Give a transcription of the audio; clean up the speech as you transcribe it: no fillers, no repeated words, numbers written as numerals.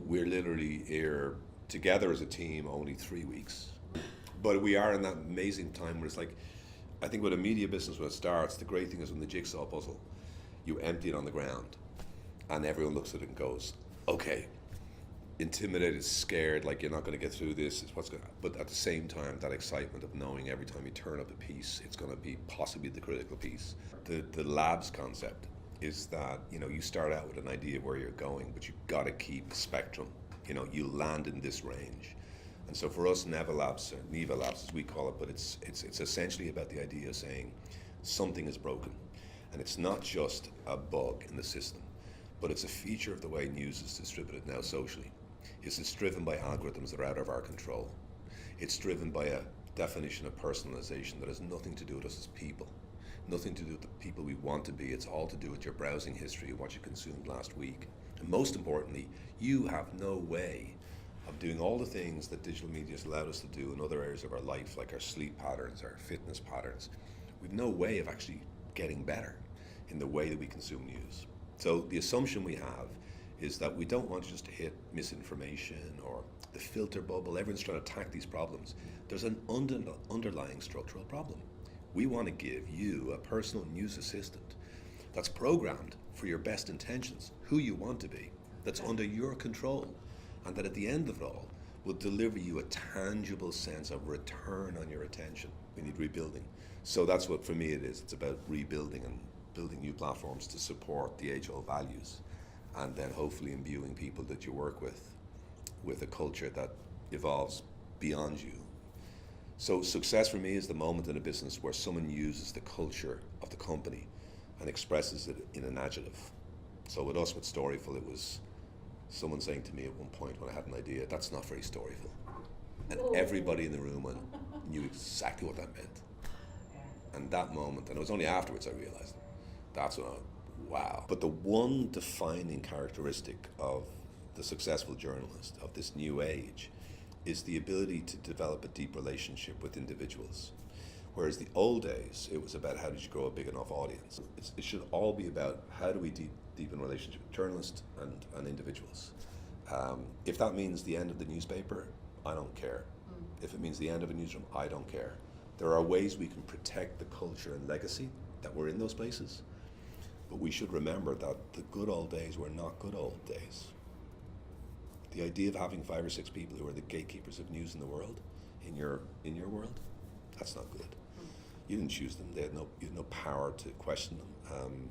we're literally here together as a team only 3 weeks. But we are in that amazing time where it's like, I think with a media business, when it starts, the great thing is when the jigsaw puzzle, you empty it on the ground and everyone looks at it and goes, okay, intimidated, scared, like you're not going to get through this, it's what's going to, but at the same time, that excitement of knowing every time you turn up a piece, it's going to be possibly the critical piece. The labs concept is that, you know, you start out with an idea of where you're going, but you've got to keep the spectrum. You know, you land in this range. And so for us, Neva Labs, or Neva Labs as we call it, but it's essentially about the idea of saying something is broken. And it's not just a bug in the system, but it's a feature of the way news is distributed now socially. It's driven by algorithms that are out of our control. It's driven by a definition of personalization that has nothing to do with us as people, nothing to do with the people we want to be. It's all to do with your browsing history and what you consumed last week. And most importantly, you have no way of doing all the things that digital media has allowed us to do in other areas of our life, like our sleep patterns, our fitness patterns. We've no way of actually getting better in the way that we consume news. So the assumption we have is that we don't want just to hit misinformation or the filter bubble. Everyone's trying to attack these problems. There's an underlying structural problem. We want to give you a personal news assistant that's programmed for your best intentions, who you want to be, that's under your control, and that at the end of it all will deliver you a tangible sense of return on your attention. We need rebuilding. So that's what, for me, it is. It's about rebuilding and building new platforms to support the age-old values, and then hopefully imbuing people that you work with a culture that evolves beyond you. So success for me is the moment in a business where someone uses the culture of the company and expresses it in an adjective. So with us, with Storyful, it was someone saying to me at one point when I had an idea, that's not very storyful. And everybody in the room knew exactly what that meant. And that moment, and it was only afterwards I realized, that's when wow. But the one defining characteristic of the successful journalist of this new age is the ability to develop a deep relationship with individuals. Whereas the old days, it was about how did you grow a big enough audience. It should all be about how do we deepen relationship with journalists and individuals. If that means the end of the newspaper, I don't care. If it means the end of a newsroom, I don't care. There are ways we can protect the culture and legacy that were in those places. But we should remember that the good old days were not good old days. The idea of having 5 or 6 people who are the gatekeepers of news in the world, in your world, that's not good. You didn't choose them. You had no power to question them.